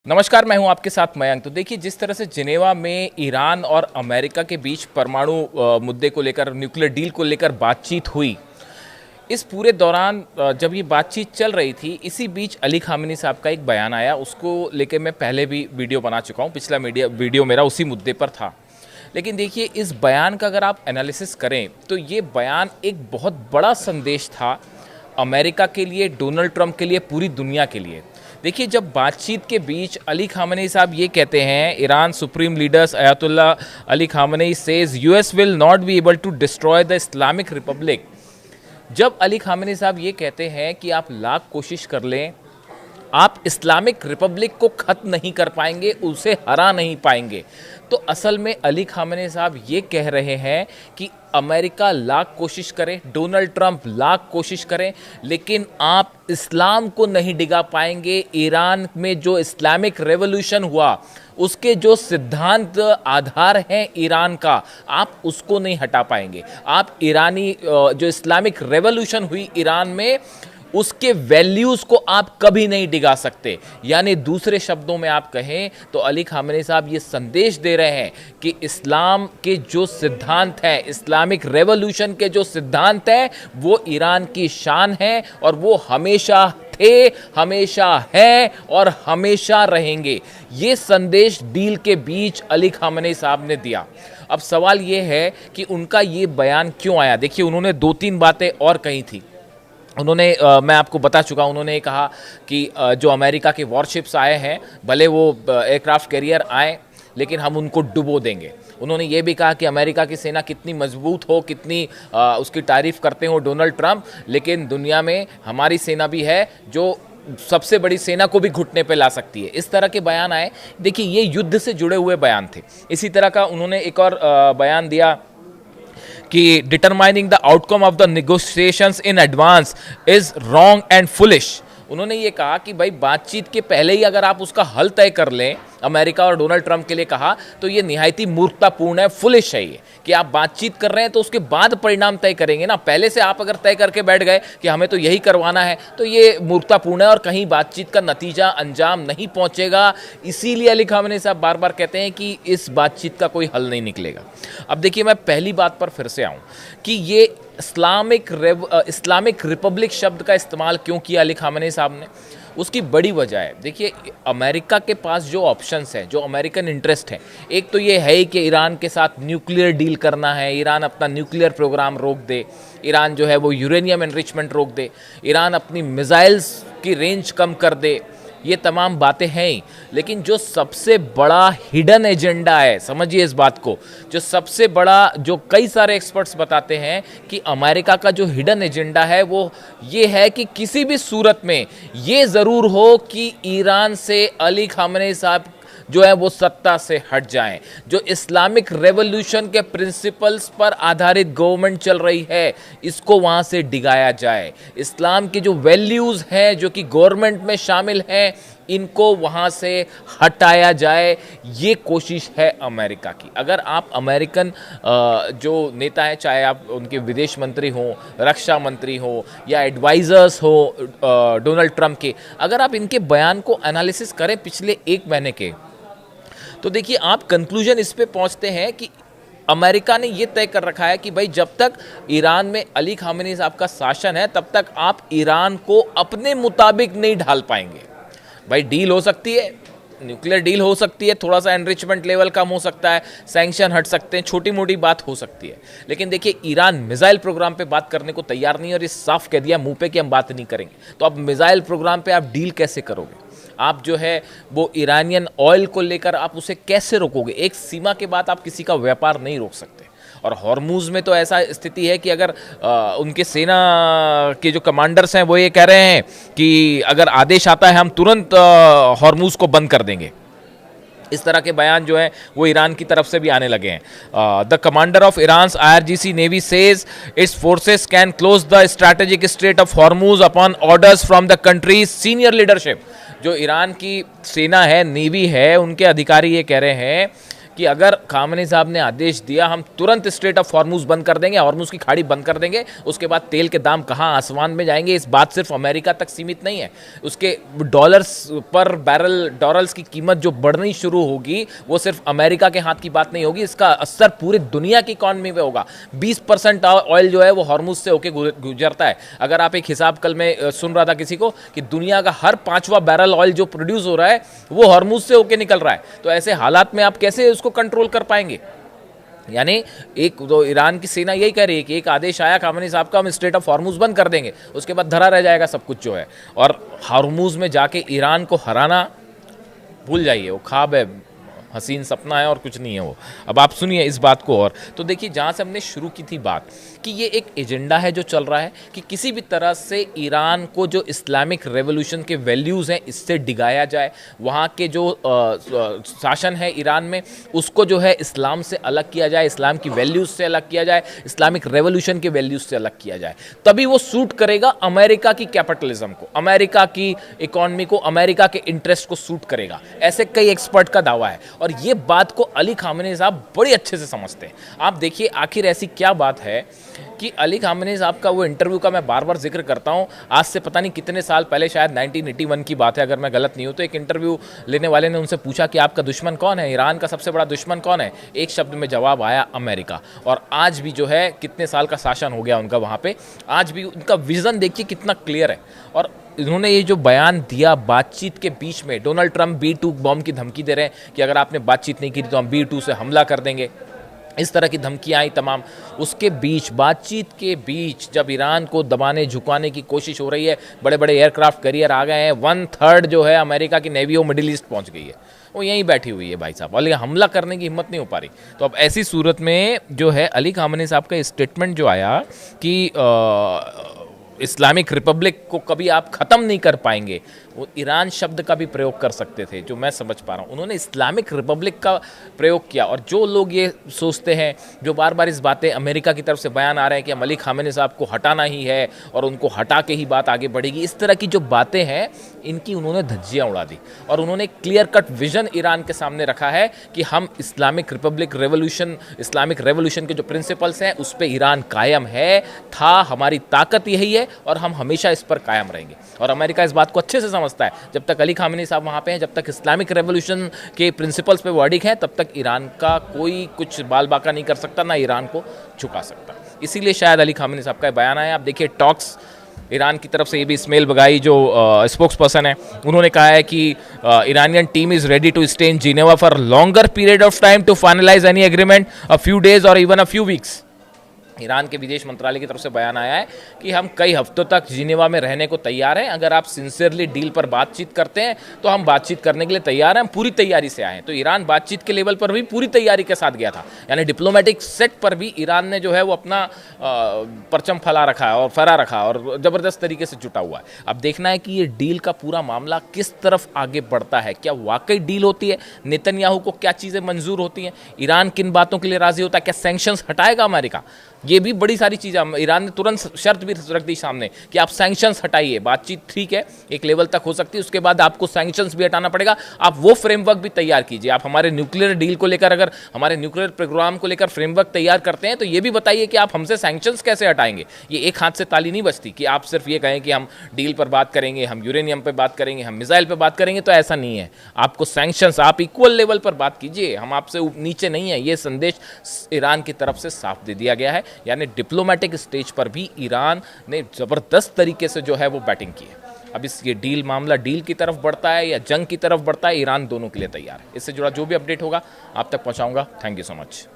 नमस्कार, मैं हूं आपके साथ मयंक। तो देखिए, जिस तरह से जिनेवा में ईरान और अमेरिका के बीच परमाणु मुद्दे को लेकर, न्यूक्लियर डील को लेकर बातचीत हुई, इस पूरे दौरान जब ये बातचीत चल रही थी, इसी बीच अली खामेनी साहब का एक बयान आया। उसको लेकर मैं पहले भी वीडियो बना चुका हूं, पिछला वीडियो मेरा उसी मुद्दे पर था। लेकिन देखिए, इस बयान का अगर आप एनालिसिस करें तो ये बयान एक बहुत बड़ा संदेश था अमेरिका के लिए, डोनाल्ड ट्रंप के लिए, पूरी दुनिया के लिए। देखिए, जब बातचीत के बीच अली खामेनी साहब ये कहते हैं, Iran supreme leaders Ayatollah Ali Khamenei says US will not be able to destroy the Islamic republic. जब अली खामेनी साहब ये कहते हैं कि आप लाख कोशिश कर लें, आप इस्लामिक रिपब्लिक को खत्म नहीं कर पाएंगे, उसे हरा नहीं पाएंगे, तो असल में अली खामेनी साहब ये कह रहे हैं कि अमेरिका लाख कोशिश करे, डोनाल्ड ट्रंप लाख कोशिश करें, लेकिन आप इस्लाम को नहीं डिगा पाएंगे। ईरान में जो इस्लामिक रेवोल्यूशन हुआ, उसके जो सिद्धांत आधार हैं ईरान का, आप उसको नहीं हटा पाएंगे। आप ईरानी जो इस्लामिक रेवोल्यूशन हुई ईरान में, उसके वैल्यूज़ को आप कभी नहीं डिगा सकते। यानी दूसरे शब्दों में आप कहें तो अली खामेनी साहब ये संदेश दे रहे हैं कि इस्लाम के जो सिद्धांत हैं, इस्लामिक रेवोल्यूशन के जो सिद्धांत हैं, वो ईरान की शान है और वो हमेशा थे, हमेशा हैं और हमेशा रहेंगे। ये संदेश डील के बीच अली खामेनी साहब ने दिया। अब सवाल ये है कि उनका ये बयान क्यों आया। देखिए, उन्होंने 2-3 बातें और कही थी। उन्होंने मैं आपको बता चुका, उन्होंने कहा कि जो अमेरिका के वॉरशिप्स आए हैं, भले वो एयरक्राफ्ट कैरियर आए, लेकिन हम उनको डुबो देंगे। उन्होंने ये भी कहा कि अमेरिका की सेना कितनी मजबूत हो, कितनी उसकी तारीफ़ करते हो डोनाल्ड ट्रंप, लेकिन दुनिया में हमारी सेना भी है जो सबसे बड़ी सेना को भी घुटने पे ला सकती है। इस तरह के बयान आए। देखिए, ये युद्ध से जुड़े हुए बयान थे। इसी तरह का उन्होंने एक और बयान दिया कि determining the outcome of the negotiations in advance is wrong and foolish. उन्होंने ये कहा कि भाई, बातचीत के पहले ही अगर आप उसका हल तय कर लें, अमेरिका और डोनाल्ड ट्रंप के लिए कहा, तो ये निहायती मूर्खतापूर्ण है, फुलिश है ये, कि आप बातचीत कर रहे हैं तो उसके बाद परिणाम तय करेंगे ना। पहले से आप अगर तय करके बैठ गए कि हमें तो यही करवाना है, तो ये मूर्खतापूर्ण है और कहीं बातचीत का नतीजा, अंजाम नहीं पहुंचेगा। इसीलिए अली खामेनी साहब बार बार कहते हैं कि इस बातचीत का कोई हल नहीं निकलेगा। अब देखिए, मैं पहली बात पर फिर से आऊँ कि ये इस्लामिक रिपब्लिक शब्द का इस्तेमाल क्यों किया अली खामेनी साहब ने। उसकी बड़ी वजह है। देखिए, अमेरिका के पास जो ऑप्शंस हैं, जो अमेरिकन इंटरेस्ट है, एक तो ये है कि ईरान के साथ न्यूक्लियर डील करना है, ईरान अपना न्यूक्लियर प्रोग्राम रोक दे, ईरान जो है वो यूरेनियम एनरिचमेंट रोक दे, ईरान अपनी मिसाइल्स की रेंज कम कर दे। ये तमाम बातें हैं ही, लेकिन जो सबसे बड़ा हिडन एजेंडा है, समझिए इस बात को, जो सबसे बड़ा, जो कई सारे एक्सपर्ट्स बताते हैं कि अमेरिका का जो हिडन एजेंडा है वो ये है कि किसी भी सूरत में ये ज़रूर हो कि ईरान से अली खामेनी साहब जो है वो सत्ता से हट जाएं। जो इस्लामिक रेवोल्यूशन के प्रिंसिपल्स पर आधारित गवर्नमेंट चल रही है, इसको वहाँ से डिगाया जाए। इस्लाम की जो वैल्यूज़ हैं, जो कि गवर्नमेंट में शामिल हैं, इनको वहाँ से हटाया जाए। ये कोशिश है अमेरिका की। अगर आप अमेरिकन जो नेता हैं, चाहे आप उनके विदेश मंत्री हों, रक्षा मंत्री हों या एडवाइज़र्स हो डोनाल्ड ट्रंप के, अगर आप इनके बयान को एनालिसिस करें पिछले 1 महीने के, तो देखिए, आप कंक्लूजन इस पे पहुंचते हैं कि अमेरिका ने ये तय कर रखा है कि भाई, जब तक ईरान में अली खामेनी साहब का शासन है, तब तक आप ईरान को अपने मुताबिक नहीं ढाल पाएंगे। भाई, डील हो सकती है, न्यूक्लियर डील हो सकती है, थोड़ा सा एनरिचमेंट लेवल कम हो सकता है, सैंक्शन हट सकते हैं, छोटी मोटी बात हो सकती है, लेकिन देखिए, ईरान मिसाइल प्रोग्राम पे बात करने को तैयार नहीं है और ये साफ कह दिया मुंह पे कि हम बात नहीं करेंगे। तो अब मिसाइल प्रोग्राम पे आप डील कैसे करोगे? आप जो है वो ईरानियन ऑयल को लेकर आप उसे कैसे रोकोगे? एक सीमा के बाद आप किसी का व्यापार नहीं रोक सकते। और हॉर्मूज में तो ऐसा स्थिति है कि अगर उनके सेना के जो कमांडर्स हैं वो ये कह रहे हैं कि अगर आदेश आता है हम तुरंत हॉर्मूज को बंद कर देंगे। इस तरह के बयान जो है वो ईरान की तरफ से भी आने लगे हैं। The commander of Iran's IRGC navy says it's forces can close the strategic straight of Hormuz upon orders from the countries senior leadership. जो ईरान की सेना है, नेवी है, उनके अधिकारी ये कह रहे हैं कि अगर खामनेई साहब ने आदेश दिया हम तुरंत स्ट्रेट ऑफ हॉर्मुज बंद कर देंगे, हॉर्मुज की खाड़ी बंद कर देंगे, उसके बाद तेल के दाम कहाँ आसमान में जाएंगे। इस बात सिर्फ अमेरिका तक सीमित नहीं है, उसके डॉलर्स पर बैरल डॉलर्स की कीमत जो बढ़नी शुरू होगी वो सिर्फ अमेरिका के हाथ की बात नहीं होगी, इसका असर पूरी दुनिया की इकॉनमी पे होगा। 20% ऑयल जो है वो हॉर्मुज से होके गुजरता है। अगर आप एक हिसाब कल में सुन रहा था किसी को कि दुनिया का हर 5वां बैरल ऑयल जो प्रोड्यूस हो रहा है वो हॉर्मुज से होके निकल रहा है। तो ऐसे हालात में आप कैसे उसको कंट्रोल कर पाएंगे? यानी एक तो ईरान की सेना यही कह रही है कि एक आदेश आया खामनेई साहब का, हम स्ट्रेट ऑफ हॉर्मुज बंद कर देंगे, उसके बाद धरा रह जाएगा सब कुछ जो है। और हॉर्मुज में जाके ईरान को हराना भूल जाइए, वो ख्वाब है, हसीन सपना है और कुछ नहीं है वो। अब आप सुनिए इस बात को। और तो देखिए जहाँ से हमने शुरू की थी बात कि ये एक एजेंडा है जो चल रहा है कि किसी भी तरह से ईरान को जो इस्लामिक रेवोल्यूशन के वैल्यूज़ हैं इससे डिगाया जाए, वहाँ के जो शासन है ईरान में उसको जो है इस्लाम से अलग किया जाए, इस्लाम की वैल्यूज़ से अलग किया जाए, इस्लामिक रेवोल्यूशन के वैल्यूज़ से अलग किया जाए। तभी वो सूट करेगा अमेरिका की कैपिटलिज्म को, अमेरिका की इकॉनमी को, अमेरिका के इंटरेस्ट को सूट करेगा, ऐसे कई एक्सपर्ट का दावा है। और ये बात को अली खामनेई साहब बड़े अच्छे से समझते हैं। आप देखिए आखिर ऐसी क्या बात है कि अली खामनेई साहब का वो इंटरव्यू का मैं बार बार जिक्र करता हूँ, आज से पता नहीं कितने साल पहले, शायद 1981 की बात है अगर मैं गलत नहीं हूँ। तो एक इंटरव्यू लेने वाले ने उनसे पूछा कि आपका दुश्मन कौन है, ईरान का सबसे बड़ा दुश्मन कौन है? एक शब्द में जवाब आया, अमेरिका। और आज भी जो है कितने साल का शासन हो गया उनका वहाँ पे, आज भी उनका विजन देखिए कितना क्लियर है। और इन्होंने ये जो बयान दिया बातचीत के बीच में, डोनाल्ड ट्रंप B2 बॉम्ब की धमकी दे रहे हैं कि अगर आपने बातचीत नहीं की तो हम B2 से हमला कर देंगे, इस तरह की धमकियां आई तमाम। उसके बीच, बातचीत के बीच जब ईरान को दबाने झुकाने की कोशिश हो रही है, बड़े बड़े एयरक्राफ्ट कैरियर आ गए हैं, 1/3 जो है अमेरिका की नेवी वो मिडिल ईस्ट पहुंच गई है, वो यहीं बैठी हुई है भाई साहब, और हमला करने की हिम्मत नहीं हो पा रही। तो अब ऐसी सूरत में जो है अली खामनेई साहब का स्टेटमेंट जो आया कि इस्लामिक रिपब्लिक को कभी आप ख़त्म नहीं कर पाएंगे, वो ईरान शब्द का भी प्रयोग कर सकते थे, जो मैं समझ पा रहा हूँ। उन्होंने इस्लामिक रिपब्लिक का प्रयोग किया। और जो लोग ये सोचते हैं, जो बार बार इस बातें अमेरिका की तरफ से बयान आ रहे हैं कि हम अली खामनेई साहब को हटाना ही है और उनको हटा के ही बात आगे बढ़ेगी, इस तरह की जो बातें हैं इनकी उन्होंने धज्जियाँ उड़ा दी। और उन्होंने क्लियर कट विजन ईरान के सामने रखा है कि हम Islamic Republic revolution, Islamic revolution के जो प्रिंसिपल्स हैं उस पर ईरान कायम है, था, हमारी ताकत यही है और हम हमेशा इस पर कायम रहेंगे। और अमेरिका इस बात को अच्छे से समझता है, जब तक अली खामनेई साहब वहाँ पे हैं, जब तक इस्लामिक रेवोल्यूशन के प्रिंसिपल्स पे वो अडिग हैं, तब तक ईरान का कोई कुछ बाल बाका नहीं कर सकता, ना ईरान को झुका सकता। इसीलिए शायद अली खामनेई साहब का बयान आया। आप देखिए टॉक्स, ईरान की तरफ से ये भी इस्माइल बगाई जो स्पोक्स पर्सन है, उन्होंने कहा है कि Iranian team is ready to stay in Geneva for longer period of time to finalize any agreement, a few days और even a few weeks. Iran के विदेश मंत्रालय की तरफ से बयान आया है कि हम कई हफ्तों तक जिनेवा में रहने को तैयार हैं, अगर आप सिंसियरली डील पर बातचीत करते हैं तो हम बातचीत करने के लिए तैयार हैं, हम पूरी तैयारी से आए हैं। तो ईरान बातचीत के लेवल पर भी पूरी तैयारी के साथ गया था, यानी डिप्लोमेटिक सेट पर भी ईरान ने जो है वो अपना परचम फैला रखा है और फहरा रखा और ज़बरदस्त तरीके से जुटा हुआ है। अब देखना है कि ये डील का पूरा मामला किस तरफ आगे बढ़ता है, क्या वाकई डील होती है, नेतन्याहू को क्या चीज़ें मंजूर होती हैं, ईरान किन बातों के लिए राजी होता है, क्या सैंक्शंस हटाएगा अमेरिका, ये भी बड़ी सारी चीज़ें। ईरान ने तुरंत शर्त भी रख दी सामने कि आप सैंक्शंस हटाइए, बातचीत ठीक है एक लेवल तक हो सकती है, उसके बाद आपको सैंक्शंस भी हटाना पड़ेगा, आप वो फ्रेमवर्क भी तैयार कीजिए। आप हमारे न्यूक्लियर डील को लेकर, अगर हमारे न्यूक्लियर प्रोग्राम को लेकर फ्रेमवर्क तैयार करते हैं तो ये भी बताइए कि आप हमसे सैंक्शंस कैसे हटाएंगे। ये एक हाथ से ताली नहीं बजती कि आप सिर्फ ये कहें कि हम डील पर बात करेंगे, हम यूरेनियम पर बात करेंगे, हम मिसाइल पर बात करेंगे, तो ऐसा नहीं है। आपको सैंक्शंस, आप इक्वल लेवल पर बात कीजिए, हम आपसे नीचे नहीं है। ये संदेश ईरान की तरफ से साफ दे दिया गया है, यानी डिप्लोमेटिक स्टेज पर भी ईरान ने ज़बरदस्त तरीके से जो है वो बैटिंग की है। अब इस ये डील मामला डील की तरफ बढ़ता है या जंग की तरफ बढ़ता है, ईरान दोनों के लिए तैयार है। इससे जुड़ा जो भी अपडेट होगा आप तक पहुंचाऊंगा। Thank you so much.